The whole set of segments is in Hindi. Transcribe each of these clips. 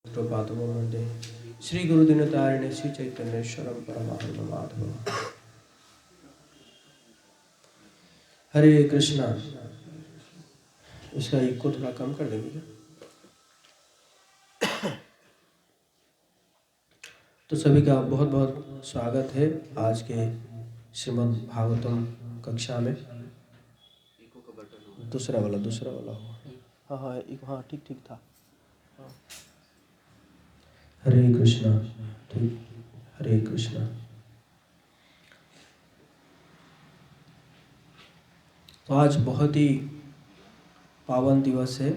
प्रपातमो वंदे श्री गुरुदिनतारिणे श्री चैतन्येश्वरं परमानंद माधव। हरे कृष्णा। इसका इको थोड़ा कम कर देंगे क्या? तो सभी का बहुत बहुत स्वागत है आज के श्रीमद् भागवतम कक्षा में। दूसरा वाला हो। हाँ ठीक ठीक था। हरे कृष्णा। ठीक, हरे कृष्णा। तो आज बहुत ही पावन दिवस है।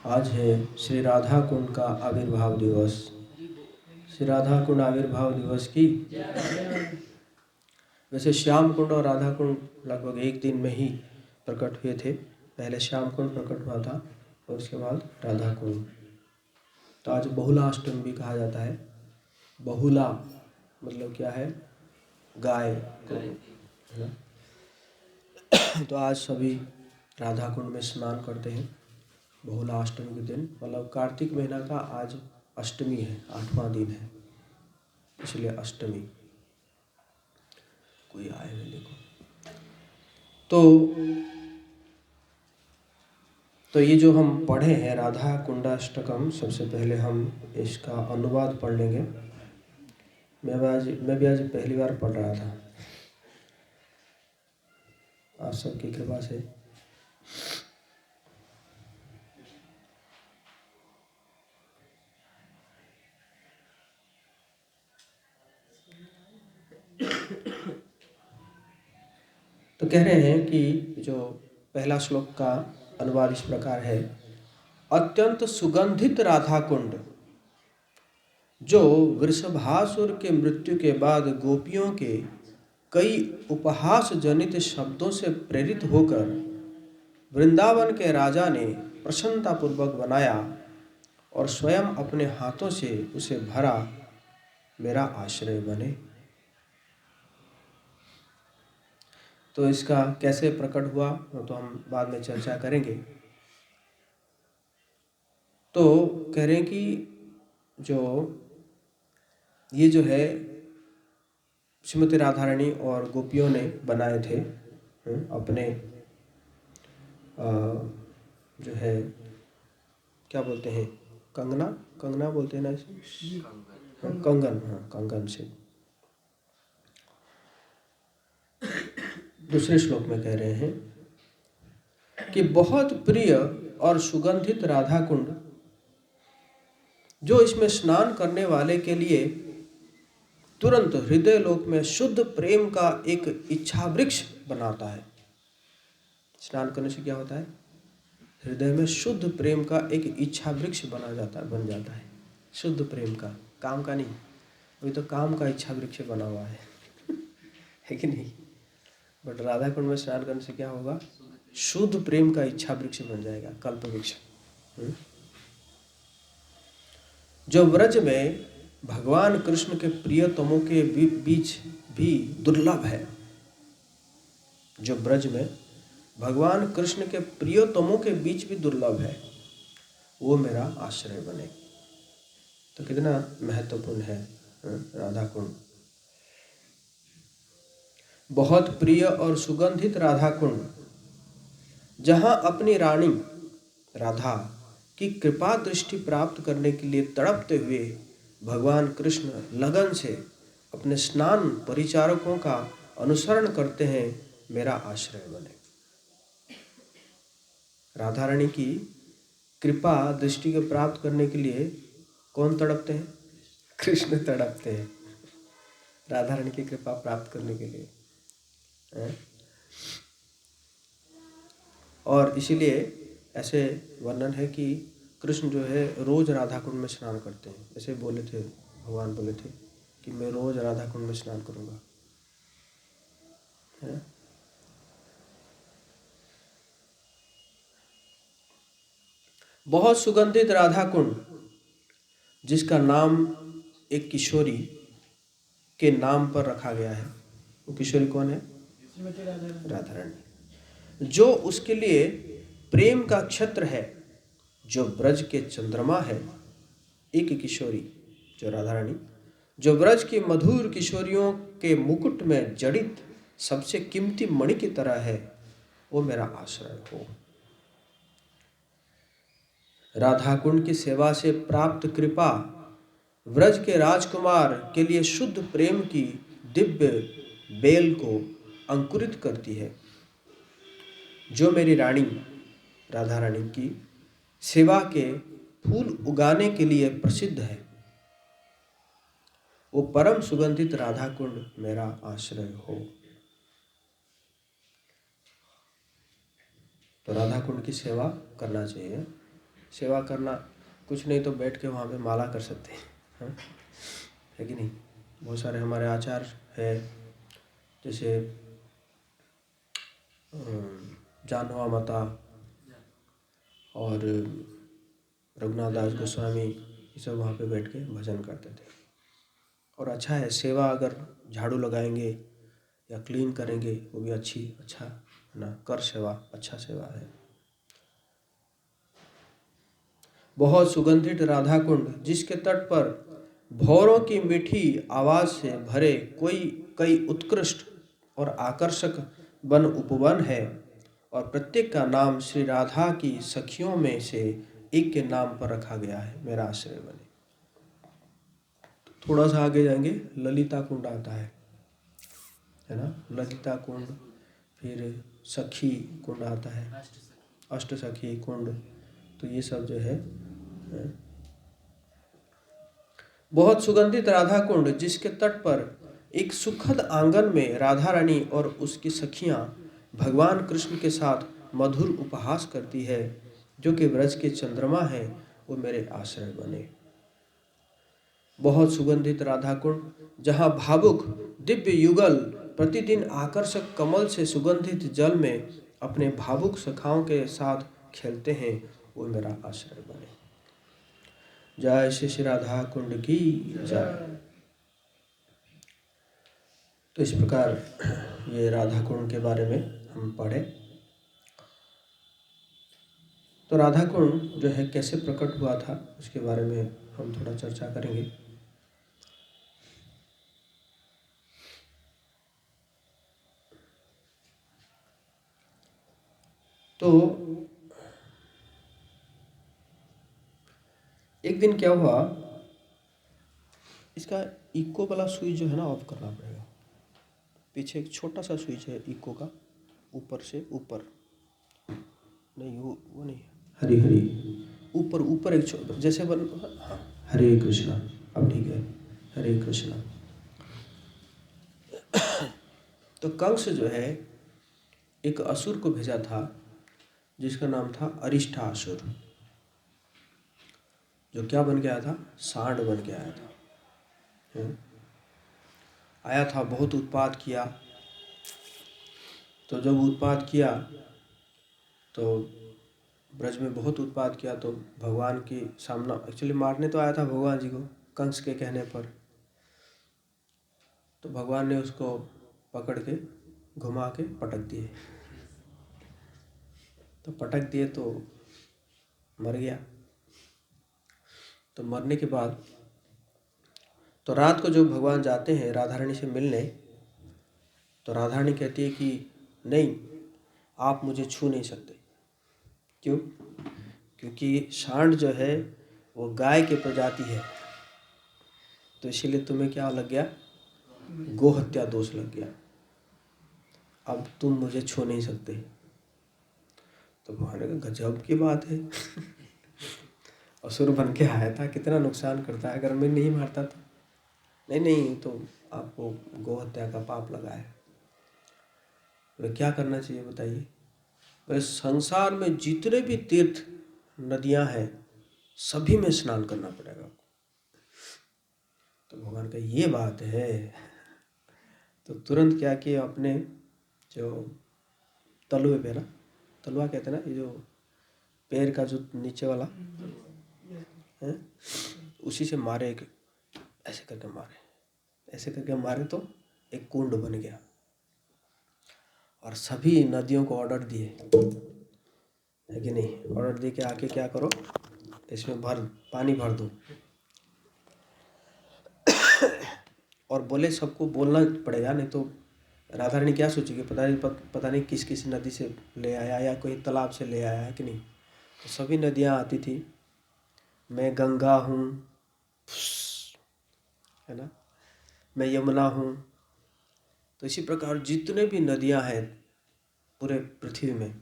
आज है श्री राधा कुंड का आविर्भाव दिवस। श्री राधा कुंड आविर्भाव दिवस की वैसे श्याम कुंड और राधा कुंड लगभग एक दिन में ही प्रकट हुए थे। पहले श्याम कुंड प्रकट हुआ था और उसके बाद राधा कुंड। तो आज बहुला अष्टमी भी कहा जाता है। बहुला मतलब क्या है? गाय को। तो आज सभी राधा कुंड में स्नान करते हैं बहुला अष्टमी के दिन। मतलब कार्तिक महीना का आज अष्टमी है, 8वां दिन है, इसलिए अष्टमी। कोई आए हुए देखो। तो ये जो हम पढ़े हैं राधा कुंडाष्टकम, सबसे पहले हम इसका अनुवाद पढ़ लेंगे। मैं भी आज पहली बार पढ़ रहा था, आप सबकी कृपा से। तो कह रहे हैं कि जो पहला श्लोक का अनुवाद इस प्रकार है। अत्यंत सुगंधित राधा कुंड, जो वृषभासुर के मृत्यु के बाद गोपियों के कई उपहास जनित शब्दों से प्रेरित होकर वृंदावन के राजा ने प्रसन्नतापूर्वक बनाया और स्वयं अपने हाथों से उसे भरा, मेरा आश्रय बने। तो इसका कैसे प्रकट हुआ तो हम बाद में चर्चा करेंगे। तो कह रहे हैं कि ये जो है श्रीमती राधा रानी और गोपियों ने बनाए थे अपने जो है क्या बोलते हैं, कंगना बोलते हैं ना इसे, कंगन। हाँ, कंगन से। दूसरे श्लोक में कह रहे हैं कि बहुत प्रिय और सुगंधित राधा कुंड, जो इसमें स्नान करने वाले के लिए तुरंत हृदय लोक में शुद्ध प्रेम का एक इच्छा वृक्ष बनाता है। स्नान करने से क्या होता है? हृदय में शुद्ध प्रेम का एक इच्छा वृक्ष बन जाता है। शुद्ध प्रेम का, काम का नहीं। अभी तो काम का इच्छा वृक्ष बना हुआ है है कि नहीं? बट राधा कुंड में स्नान करने से क्या होगा? शुद्ध प्रेम का इच्छा वृक्ष बन जाएगा, कल्प वृक्ष। जो व्रज में भगवान कृष्ण के प्रियतमों के बीच भी दुर्लभ है। जो ब्रज में भगवान कृष्ण के प्रियतमों के बीच भी दुर्लभ है, वो मेरा आश्रय बने। तो कितना महत्वपूर्ण है राधा कुंड। बहुत प्रिय और सुगंधित राधा कुंड, जहां अपनी रानी राधा की कृपा दृष्टि प्राप्त करने के लिए तड़पते हुए भगवान कृष्ण लगन से अपने स्नान परिचारकों का अनुसरण करते हैं, मेरा आश्रय बने। राधा रानी की कृपा दृष्टि को प्राप्त करने के लिए कौन तड़पते हैं? कृष्ण तड़पते हैं राधा रानी की कृपा प्राप्त करने के लिए। और इसीलिए ऐसे वर्णन है कि कृष्ण जो है रोज राधा कुंड में स्नान करते हैं। ऐसे बोले थे, भगवान बोले थे कि मैं रोज राधा कुंड में स्नान करूंगा। बहुत सुगंधित राधा कुंड, जिसका नाम एक किशोरी के नाम पर रखा गया है। वो किशोरी कौन है? राधा रानी, जो उसके लिए प्रेम का क्षेत्र है, जो ब्रज के चंद्रमा है, एक किशोरी जो राधा रानी, जो ब्रज की मधुर किशोरियों के मुकुट में जड़ित सबसे कीमती मणि की तरह है, वो मेरा आश्रय हो। राधा कुंड की सेवा से प्राप्त कृपा व्रज के राजकुमार के लिए शुद्ध प्रेम की दिव्य बेल को अंकुरित करती है। जो मेरी रानी राधा रानी की सेवा के फूल उगाने के लिए प्रसिद्ध है, वो परम सुगंधित राधा कुंड मेरा आश्रय हो। तो राधा कुंड की सेवा करना चाहिए। सेवा करना कुछ नहीं तो बैठ के वहाँ पे माला कर सकते हैं, हाँ? है कि नहीं? बहुत सारे हमारे आचार है, जैसे जानवा माता और रघुनाथ दास गोस्वामी, ये सब वहाँ पे बैठ के भजन करते थे। और अच्छा है, सेवा अगर झाड़ू लगाएंगे या क्लीन करेंगे वो भी अच्छा है ना, कर सेवा, अच्छा सेवा है। बहुत सुगंधित राधा कुंड जिसके तट पर भौरों की मीठी आवाज से भरे कई उत्कृष्ट और आकर्षक वन उपवन है, और प्रत्येक का नाम श्री राधा की सखियों में से एक के नाम पर रखा गया है, मेरा आश्रय बने। थोड़ा सा आगे जाएंगे ललिता कुंड आता है ना, ललिता कुंड, फिर सखी कुंड आता है, अष्ट सखी कुंड। तो ये सब जो है बहुत सुगंधित राधा कुंड जिसके तट पर एक सुखद आंगन में राधा रानी और उसकी सखियां भगवान कृष्ण के साथ मधुर उपहास करती है, जो कि ब्रज के चंद्रमा है, वो मेरे आश्रय बने। बहुत सुगंधित राधा कुंड जहाँ भावुक दिव्य युगल प्रतिदिन आकर्षक कमल से सुगंधित जल में अपने भावुक सखाओं के साथ खेलते हैं, वो मेरा आश्रय बने। जय श्री राधा कुंड की जय। तो इस प्रकार ये राधा कुंड के बारे में हम पढ़े। तो राधा कुंड जो है कैसे प्रकट हुआ था, उसके बारे में हम थोड़ा चर्चा करेंगे। तो एक दिन क्या हुआ, इसका इको वाला स्विच जो है ना ऑफ करना पड़ेगा। पीछे एक छोटा सा स्विच है इको का, ऊपर से ऊपर नहीं, वो नहीं, हरी हरी ऊपर ऊपर एक जैसे बन, हाँ, हरे कृष्णा, अब ठीक है, हरे कृष्णा। तो कंस जो है एक असुर को भेजा था जिसका नाम था अरिष्टासुर, जो क्या बन गया था, सांड बन के आया था। आया था, बहुत उत्पात किया। तो जब उत्पात किया तो ब्रज में बहुत उत्पात किया, तो भगवान की सामना, एक्चुअली मारने तो आया था भगवान जी को कंस के कहने पर। तो भगवान ने उसको पकड़ के घुमा के पटक दिए। तो पटक दिए तो मर गया। तो मरने के बाद तो रात को जब भगवान जाते हैं राधा रानी से मिलने, तो राधा रानी कहती है कि नहीं, आप मुझे छू नहीं सकते। क्यों? क्योंकि सांड जो है वो गाय की प्रजाति है, तो इसीलिए तुम्हें क्या लग गया, गो हत्या दोष लग गया। अब तुम मुझे छू नहीं सकते। तो भगवान ने कहा गजब की बात है। असुर बन के आया था, कितना नुकसान करता है, अगर मैं नहीं मारता तो। नहीं, तो आपको गो हत्या का पाप लगा है। तो क्या करना चाहिए बताइए? वह संसार में जितने भी तीर्थ नदियां हैं सभी में स्नान करना पड़ेगा। तो भगवान का ये बात है। तो तुरंत क्या किया, अपने जो तलुए पे ना, तलवा कहते हैं ना, ये जो पैर का जो नीचे वाला है, उसी से मारे, एक ऐसे करके मारे, ऐसे करके मारे तो एक कुंड बन गया। और सभी नदियों को ऑर्डर दिए, है कि नहीं, ऑर्डर दे के आके क्या करो, इसमें पानी भर दो। और बोले सबको बोलना पड़ेगा, नहीं तो राधा रानी क्या सोचेगी, पता नहीं किस किस नदी से ले आया या कोई तालाब से ले आया है कि नहीं। तो सभी नदियाँ आती थी, मैं गंगा हूँ, है ना, मैं यमुना हूँ। तो इसी प्रकार जितने भी नदियाँ हैं पूरे पृथ्वी में,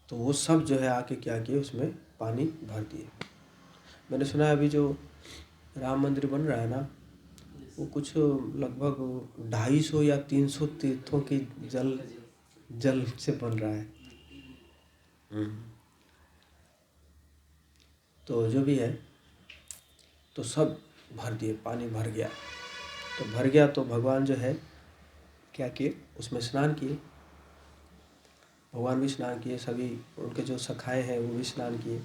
तो वो सब जो है आके क्या किए, उसमें पानी भर दिए। मैंने सुना है अभी जो राम मंदिर बन रहा है ना, वो कुछ लगभग 250 या 300 तीर्थों की जल से बन रहा है। तो जो भी है, तो सब भर दिए, पानी भर गया। तो भर गया तो भगवान जो है क्या किए, उसमें स्नान किए। भगवान भी स्नान किए, सभी उनके जो सखाए हैं वो भी स्नान किए।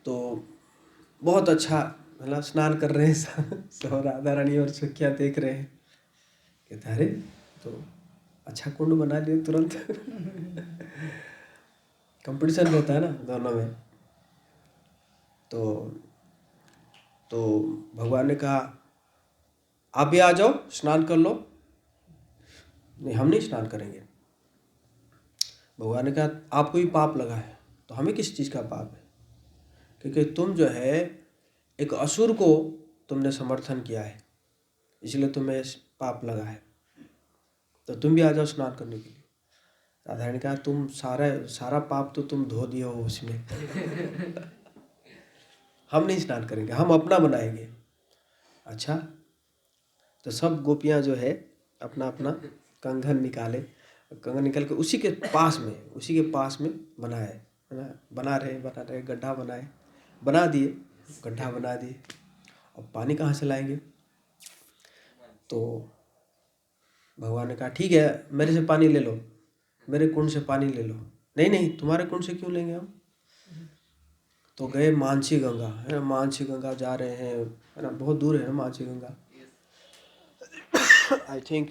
तो बहुत अच्छा, मतलब स्नान कर रहे हैं सब राधा रानी और सखिया देख रहे हैं, कहते अरे तो अच्छा कुंड बना लिए तुरंत। कंपटीशन रहता है ना दोनों में। तो भगवान ने कहा आप भी आ जाओ, स्नान कर लो। नहीं, हम नहीं स्नान करेंगे। भगवान ने कहा आपको भी पाप लगा है। तो हमें किस चीज़ का पाप है? क्योंकि तुम जो है एक असुर को तुमने समर्थन किया है, इसलिए तुम्हें पाप लगा है। तो तुम भी आ जाओ स्नान करने के लिए। राधा ने कहा तुम सारा पाप तो तुम धो दिए हो उसमें। हम नहीं स्नान करेंगे, हम अपना बनाएंगे। अच्छा, तो सब गोपियाँ जो है अपना अपना कंगन निकाले, कंगन निकाल के उसी के पास में बनाए, है ना, बना रहे गड्ढा बना दिए, गड्ढा बना दिए। अब पानी कहाँ से लाएंगे? तो भगवान ने कहा ठीक है, मेरे से पानी ले लो, मेरे कुंड से पानी ले लो। नहीं, तुम्हारे कुंड से क्यों लेंगे हम? तो गए मानसी गंगा, है ना, मानसी गंगा जा रहे हैं, है ना, बहुत दूर है ना मानसी गंगा। आई थिंक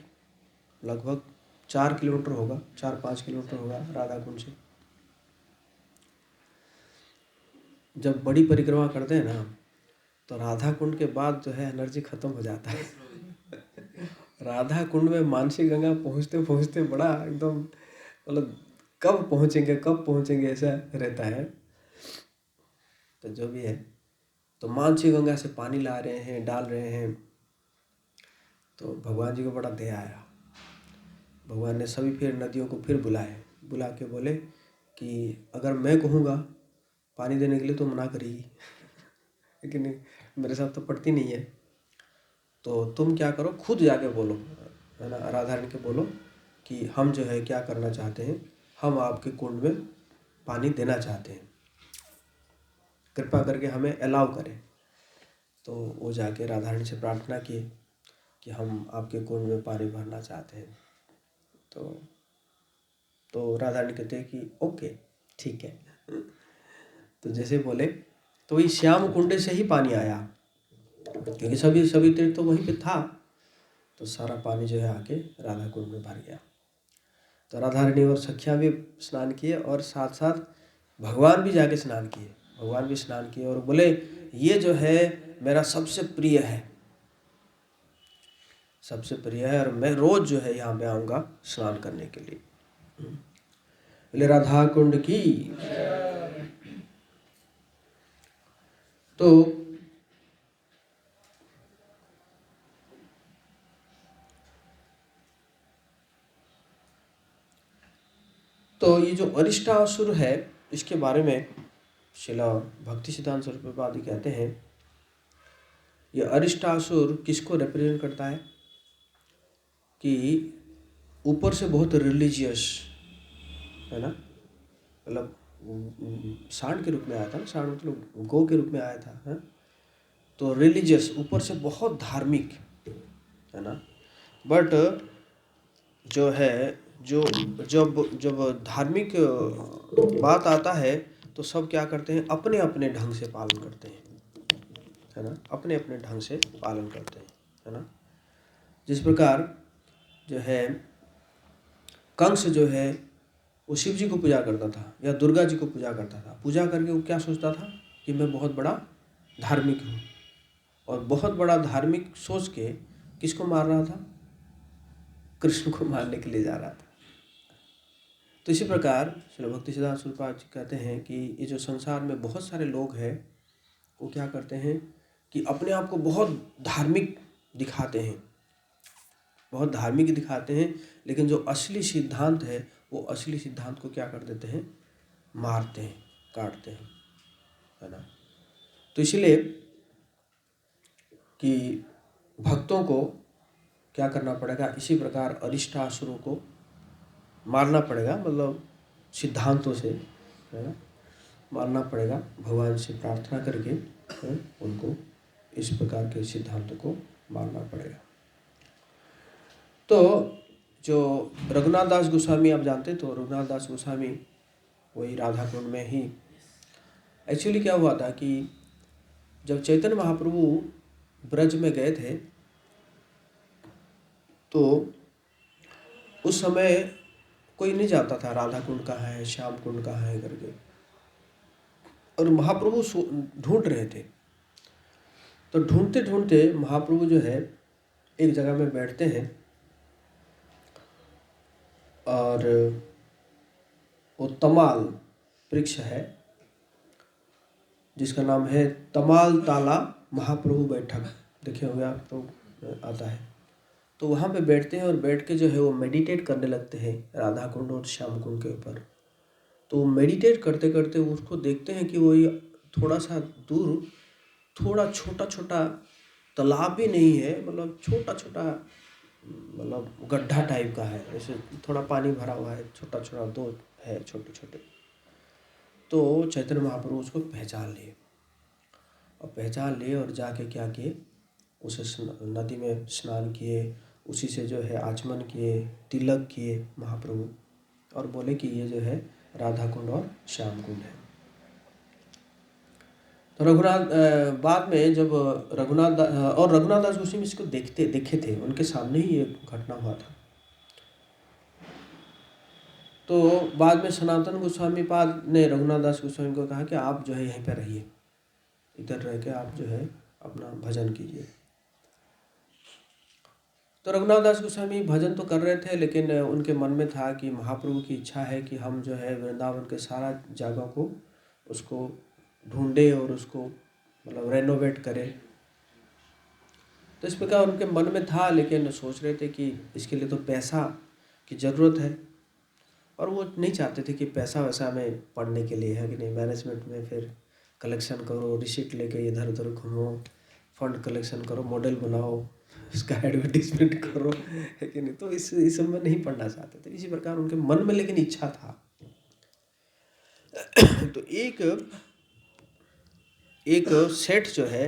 लगभग 4 किलोमीटर होगा, 4-5 किलोमीटर होगा राधा कुंड से। जब बड़ी परिक्रमा करते हैं ना, तो राधा कुंड के बाद जो है एनर्जी खत्म हो जाता है। राधा कुंड में मानसी गंगा पहुँचते पहुँचते बड़ा एकदम, मतलब कब पहुँचेंगे ऐसा रहता है। तो जो भी है, तो मानसी गंगा से पानी ला रहे हैं, डाल रहे हैं। तो भगवान जी को बड़ा दया आया। भगवान ने सभी फिर नदियों को फिर बुला के बोले कि अगर मैं कहूँगा पानी देने के लिए तो मना करेगी, लेकिन मेरे साथ तो पड़ती नहीं है। तो तुम क्या करो, खुद जाके बोलो, है ना, राधा रानी के बोलो कि हम जो है क्या करना चाहते हैं, हम आपके कुंड में पानी देना चाहते हैं, कृपा करके हमें अलाउ करें। तो वो जाके राधा रानी से प्रार्थना की कि हम आपके कुंड में पानी भरना चाहते हैं। तो राधा रानी कहते हैं कि ओके ठीक है। तो जैसे बोले, तो वही श्याम कुंड से ही पानी आया, क्योंकि सभी तीर्थ तो वहीं पे था। तो सारा पानी जो है आके राधा कुंड में भर गया। तो राधा रानी और सखिया भी स्नान किए, और साथ साथ भगवान भी जाके स्नान किए, और बोले ये जो है मेरा सबसे प्रिय है, और मैं रोज जो है यहाँ पे आऊँगा स्नान करने के लिए। बोले राधा कुंड की। तो ये जो अरिष्टासुर है, इसके बारे में श्रीला भक्ति सिद्धांत स्वरूप आदि कहते हैं, ये अरिष्टासुर किसको रिप्रेजेंट करता है कि ऊपर से बहुत रिलीजियस, है ना, मतलब सांड के रूप में आया था ना, सांड मतलब गौ के रूप में आया था, है? तो रिलीजियस, ऊपर से बहुत धार्मिक, है ना, बट जो है जब धार्मिक बात आता है तो सब क्या करते हैं, अपने अपने ढंग से पालन करते हैं, है ना, अपने अपने ढंग से पालन करते हैं, है ना। जिस प्रकार जो है कंस जो है वो शिव जी को पूजा करता था या दुर्गा जी को पूजा करता था, पूजा करके वो क्या सोचता था कि मैं बहुत बड़ा धार्मिक हूँ, और बहुत बड़ा धार्मिक सोच के किसको मार रहा था? कृष्ण को मारने के लिए जा रहा था। तो इसी प्रकार श्रील भक्तिसिद्धांत स्वरूपपाद जी कहते हैं कि ये जो संसार में बहुत सारे लोग हैं, वो क्या करते हैं कि अपने आप को बहुत धार्मिक दिखाते हैं, बहुत धार्मिक दिखाते हैं, लेकिन जो असली सिद्धांत है वो असली सिद्धांत को क्या कर देते हैं? मारते हैं, काटते हैं, है ना। तो इसलिए कि भक्तों को क्या करना पड़ेगा? इसी प्रकार अरिष्ट असुरों को मारना पड़ेगा, मतलब सिद्धांतों से, है ना, मारना पड़ेगा, भगवान से प्रार्थना करके, है, उनको इस प्रकार के सिद्धांतों को मारना पड़ेगा। तो जो रघुनाथ दास गोस्वामी आप जानते, तो रघुनाथ दास गोस्वामी वही राधा कुंड में ही, एक्चुअली क्या हुआ था कि जब चैतन्य महाप्रभु ब्रज में गए थे, तो उस समय कोई नहीं जानता था राधा कुंड कहाँ है, श्याम कुंड कहाँ है करके, और महाप्रभु ढूंढ रहे थे। तो ढूंढते ढूंढते महाप्रभु जो है एक जगह में बैठते हैं, और वो तमाल वृक्ष है जिसका नाम है तमाल ताला महाप्रभु बैठक, देखे होंगे आप, तो आता है। तो वहाँ पे बैठते हैं और बैठ के जो है वो मेडिटेट करने लगते हैं राधा कुंड और श्याम कुंड के ऊपर। तो मेडिटेट करते करते उसको देखते हैं कि वो थोड़ा सा दूर थोड़ा छोटा छोटा तालाब भी नहीं है, मतलब छोटा छोटा, मतलब गड्ढा टाइप का है, ऐसे थोड़ा पानी भरा हुआ है, छोटा छोटा दो है छोटे छोटे। तो चैतन्य महाप्रभु उसको पहचान लिए, और जाके क्या किए, उसे नदी में स्नान किए, उसी से जो है आचमन किए, तिलक किए महाप्रभु, और बोले कि ये जो है राधा कुंड और श्याम कुंड है। तो रघुनाथ बाद में जब रघुनाथ दास गोस्वामी इसको देखे थे, उनके सामने ही ये घटना हुआ था। तो बाद में सनातन गोस्वामी पाद ने रघुनाथ दास गोस्वामी को कहा कि आप जो है यहीं पर रहिए, इधर रह के आप जो है अपना भजन कीजिए। तो रघुनाथ दास गोस्वामी भजन तो कर रहे थे, लेकिन उनके मन में था कि महाप्रभु की इच्छा है कि हम जो है वृंदावन के सारा जगह को उसको ढूंढे और उसको मतलब रेनोवेट करें। तो इस प्रकार उनके मन में था, लेकिन सोच रहे थे कि इसके लिए तो पैसा की ज़रूरत है, और वो नहीं चाहते थे कि पैसा वैसा में पढ़ने के लिए है कि नहीं, मैनेजमेंट में फिर कलेक्शन करो, रिसीट लेके इधर उधर घूमो, फंड कलेक्शन करो, मॉडल बनाओ, उसका एडवर्टीजमेंट करो, है कि नहीं। तो इस सब में नहीं पढ़ना चाहते थे। इसी प्रकार उनके मन में लेकिन इच्छा था। तो एक सेठ जो है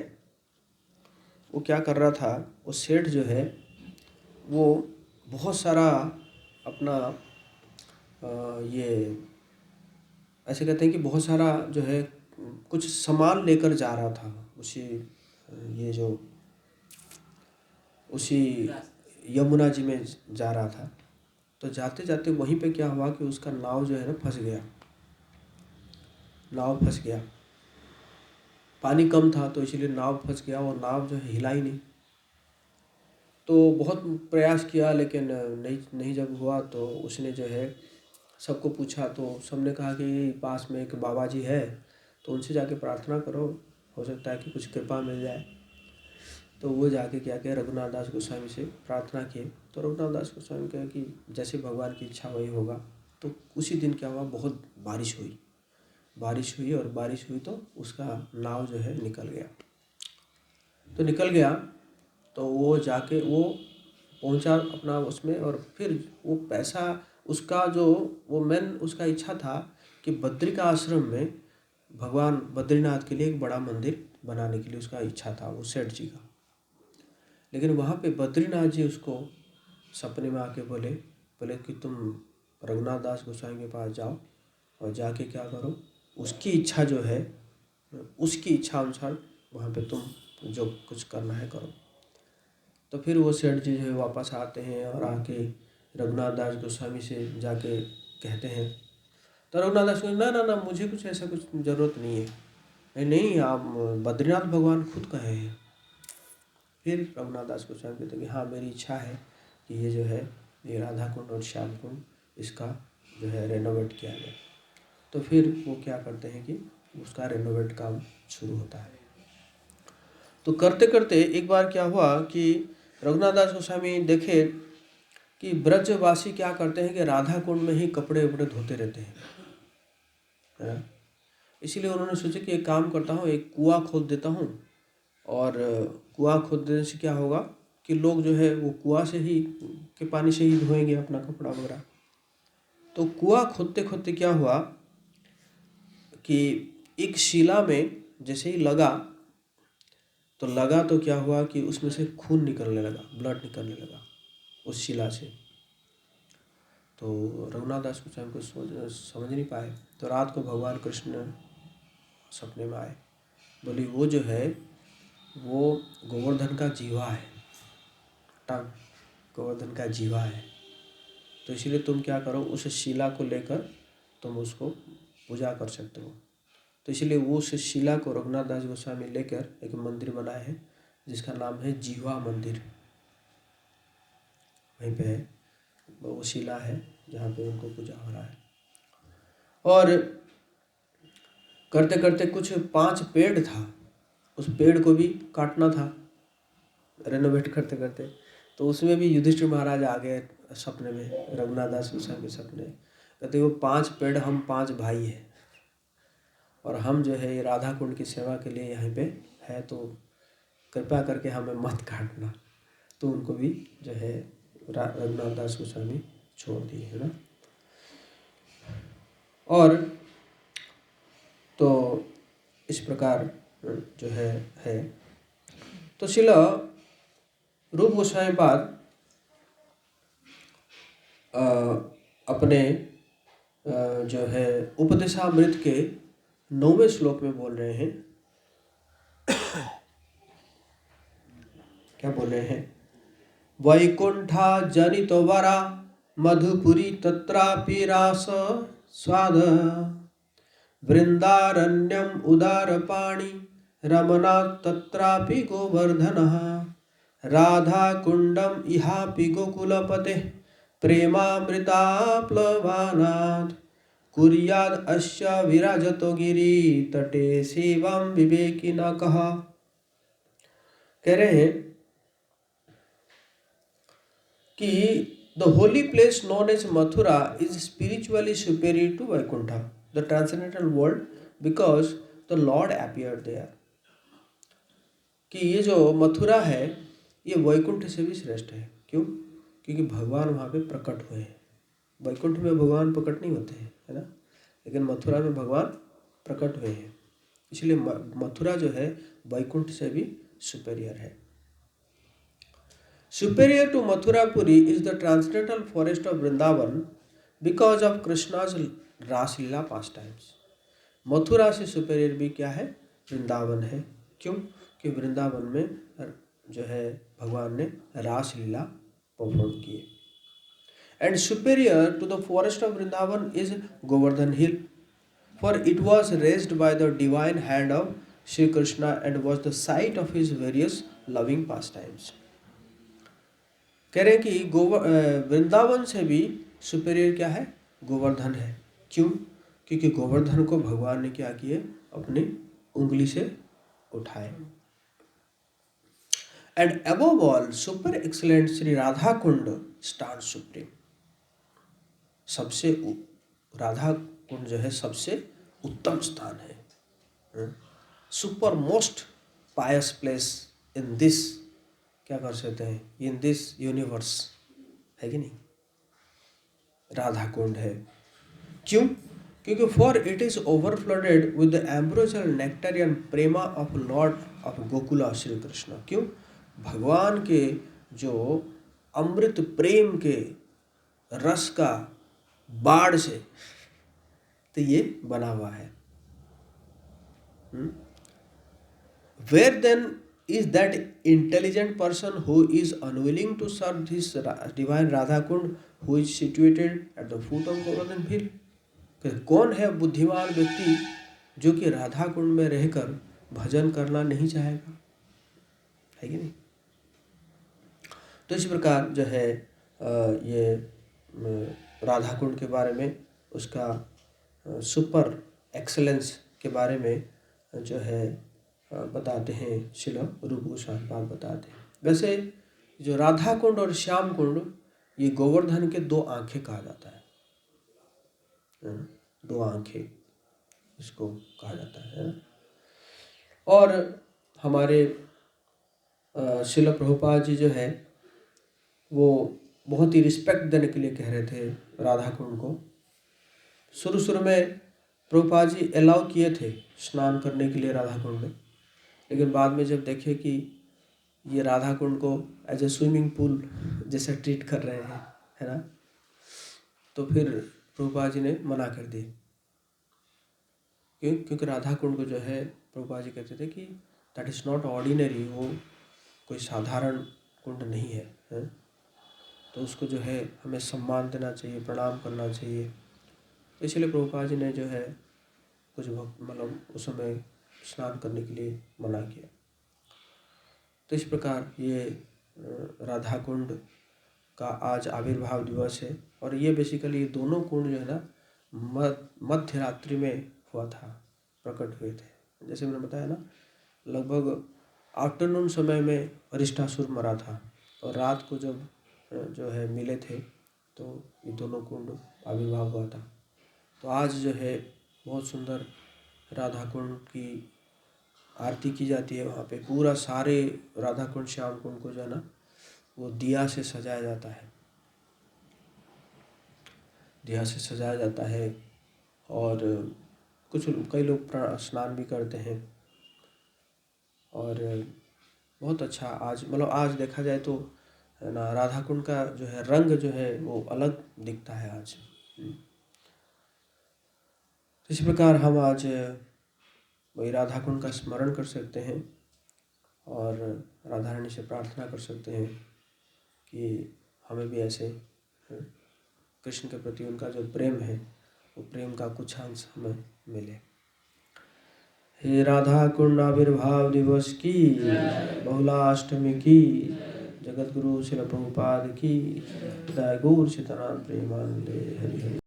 वो क्या कर रहा था, वो सेठ जो है वो बहुत सारा अपना ये ऐसे कहते हैं कि बहुत सारा जो है कुछ सामान लेकर जा रहा था, उसी यमुना जी में जा रहा था। तो जाते जाते वहीं पे क्या हुआ कि उसका नाव जो है ना फंस गया, पानी कम था तो इसलिए नाव फंस गया, और नाव जो है हिला ही नहीं। तो बहुत प्रयास किया, लेकिन नहीं जब हुआ तो उसने जो है सबको पूछा, तो सबने कहा कि पास में एक बाबा जी है, तो उनसे जाके प्रार्थना करो, हो सकता है कि कुछ कृपा मिल जाए। तो वो जाके क्या किया, रघुनाथ दास गोस्वामी से प्रार्थना किए। तो रघुनाथ दास गोस्वामी कहा कि जैसे भगवान की इच्छा वही होगा। तो उसी दिन क्या हुआ, बहुत बारिश हुई, और बारिश हुई तो उसका नाव जो है निकल गया। तो वो जाके वो पहुंचा अपना उसमें, और फिर वो पैसा उसका जो वो मेन उसका इच्छा था कि बद्रिका आश्रम में भगवान बद्रीनाथ के लिए एक बड़ा मंदिर बनाने के लिए उसका इच्छा था, वो सेठ जी का। लेकिन वहाँ पे बद्रीनाथ जी उसको सपने में आके बोले कि तुम रघुनाथ दास गोस्वामी के पास जाओ, और जाके क्या करो, उसकी इच्छा जो है, उसकी इच्छा अनुसार वहाँ पे तुम जो कुछ करना है करो। तो फिर वो सेठ जी जो है वापस आते हैं, और आके रघुनाथ दास गोस्वामी से जाके कहते हैं। तो रघुनाथ दास गोस्वामी ना मुझे कुछ ऐसा कुछ ज़रूरत नहीं है, नहीं, आप बद्रीनाथ भगवान खुद कहे हैं। फिर रघुनाथ दास गोस्वामी कहते हैं कि हाँ, मेरी इच्छा है कि ये जो है ये राधा कुंड और श्याम कुंड इसका जो है रेनोवेट किया जाए। तो फिर वो क्या करते हैं कि उसका रेनोवेट काम शुरू होता है। तो करते करते एक बार क्या हुआ कि रघुनाथ दास गोस्वामी देखे कि ब्रजवासी क्या करते हैं कि राधा कुंड में ही कपड़े उपड़े धोते रहते हैं, है ना। इसीलिए उन्होंने सोचा कि एक काम करता हूँ, एक कुआं खोद देता हूँ, और कुआं खोद देने से क्या होगा कि लोग जो है वो कुआं से ही के पानी से ही धोएंगे अपना कपड़ा वगैरह। तो कुआं खोदते खोदते क्या हुआ कि एक शिला में जैसे ही लगा तो क्या हुआ कि उसमें से खून निकलने लगा, ब्लड निकलने लगा उस शिला से। तो रघुनाथ दास गोस्वामी को समझ नहीं पाए। तो रात को भगवान कृष्ण सपने में आए, बोली वो जो है वो गोवर्धन का जीवा है, टंग गोवर्धन का जीवा है। तो इसीलिए तुम क्या करो, उस शिला को लेकर तुम उसको पूजा कर सकते हो। तो इसीलिए वो उस शिला को रघुनाथ दास गोस्वामी लेकर एक मंदिर बनाए हैं जिसका नाम है जीवा मंदिर। वहीं पे है, वो शिला है जहाँ पे उनको पूजा हो रहा है। और करते करते कुछ 5 पेड़ था, उस पेड़ को भी काटना था रेनोवेट करते करते। तो उसमें भी युधिष्ठिर महाराज आ गए सपने में, रघुनाथ दास गोस्वामी के सपने। कहते वो 5 पेड़, हम 5 भाई हैं और हम जो है ये राधा कुंड की सेवा के लिए यहाँ पे है, तो कृपया करके हमें मत काटना। तो उनको भी जो है रघुनाथ दास गोस्वामी छोड़ दिए, है ना। और तो इस प्रकार जो है तो शिला रूप गोस्वामी बाद अपने जो है उपदेशामृत के 9वें श्लोक में बोल रहे हैं, क्या बोल रहे हैं, वैकुंठा जनित वरा मधुपुरी तत्रापि रास स्वाद वृंदारण्यम उदारपाणि रमनाथ तत्रापि गोवर्धनः राधा कुंडम इहापि गोकुलपते प्रेमामृताप्लवानात् कुर्याद अस्य विराजतो गिरि तटे सेवं विवेकिनः। कह रहे हैं कि the holy place known as Mathura is spiritually superior to Vaikuntha the transcendental world because the lord appeared there. कि ये जो मथुरा है ये वैकुंठ से भी श्रेष्ठ है। क्यों? क्योंकि भगवान वहाँ पे प्रकट हुए हैं। वैकुंठ में भगवान प्रकट नहीं होते हैं, है ना, लेकिन मथुरा में भगवान प्रकट हुए हैं। इसलिए मथुरा जो है वैकुंठ से भी सुपेरियर है। Superior to Mathurapuri is the transcendental forest of Vrindavan because of Krishna's Raslila pastimes. Mathura से सुपेरियर भी क्या है? वृंदावन है। क्यों? कि वृंदावन में जो है भगवान ने रासलीला परफॉर्म किए। And superior to the forest of Vrindavan is Govardhan hill, for it was raised by the divine hand of Shri Krishna and was the site of his various loving pastimes. कह रहे हैं कि वृंदावन से भी सुपेरियर क्या है? गोवर्धन है। क्यों? क्योंकि गोवर्धन को भगवान ने क्या किए? अपनी उंगली से उठाए। And above all super excellent Shri Radha Kund stand supreme. सबसे राधा कुंड जो है सबसे उत्तम स्थान है, super most pious place in this, क्या कर सकते हैं, इन दिस यूनिवर्स, है कि नहीं? राधा कुंड है। क्यों? क्योंकि for it is overflooded with the ambrosial nectarean prema of lord of Gokula Shri Krishna. क्यों? भगवान के जो अमृत प्रेम के रस का बाढ़ से तो ये बना हुआ है। Where then is that intelligent person who is unwilling to serve this divine Radha Kund who is situated at the foot of Govardhan Hill? कौन है बुद्धिमान व्यक्ति जो कि राधा कुंड में रहकर भजन करना नहीं चाहेगा, है कि नहीं। तो इस प्रकार जो है ये राधा कुंड के बारे में, उसका सुपर एक्सेलेंस के बारे में जो है बताते हैं, श्रील रूप गोस्वामी पाद बताते हैं। वैसे जो राधा कुंड और श्याम कुंड, ये गोवर्धन के दो आंखें कहा जाता है, दो आंखें इसको कहा जाता है। और हमारे श्रील प्रभुपाद जी जो है वो बहुत ही रिस्पेक्ट देने के लिए कह रहे थे राधा कुंड को। शुरू में प्रभुपाद जी अलाउ किए थे स्नान करने के लिए राधा कुंड में, लेकिन बाद में जब देखे कि ये राधा कुंड को एज ए स्विमिंग पूल जैसे ट्रीट कर रहे हैं, है ना, तो फिर प्रभुपाद जी ने मना कर दिए। क्योंकि राधा कुंड को जो है प्रभुपाद जी कहते थे कि दैट इज़ नॉट ऑर्डिनरी, वो कोई साधारण कुंड नहीं है, तो उसको जो है हमें सम्मान देना चाहिए, प्रणाम करना चाहिए। तो इसलिए प्रभुपाद जी ने जो है कुछ मतलब उस समय स्नान करने के लिए मना किया। तो इस प्रकार ये राधा कुंड का आज आविर्भाव दिवस है। और ये बेसिकली ये दोनों कुंड जो है ना मध्य रात्रि में हुआ था, प्रकट हुए थे। जैसे मैंने बताया ना, लगभग आफ्टरनून समय में अरिष्टासुर मरा था, और रात को जब जो है मिले थे तो ये दोनों कुंड आविर्भाव हुआ था। तो आज जो है बहुत सुंदर राधा कुंड की आरती की जाती है। वहाँ पे पूरा सारे राधा कुंड श्याम कुंड को जो है ना वो दिया से सजाया जाता है, दिया से सजाया जाता है। और कई लोग स्नान भी करते हैं। और बहुत अच्छा आज मतलब आज देखा जाए तो है ना, राधा कुंड का जो है रंग जो है वो अलग दिखता है आज। इस प्रकार हम आज वही राधा कुंड का स्मरण कर सकते हैं और राधा रानी से प्रार्थना कर सकते हैं कि हमें भी ऐसे कृष्ण के प्रति उनका जो प्रेम है वो प्रेम का कुछ अंश हमें मिले। हे राधा कुंड आविर्भाव दिवस की, बहुलाष्टमी की, जगत गुरु श्रील प्रभुपाद की, हृदय गौर सीताराम प्रेमानंदे हरि हरि।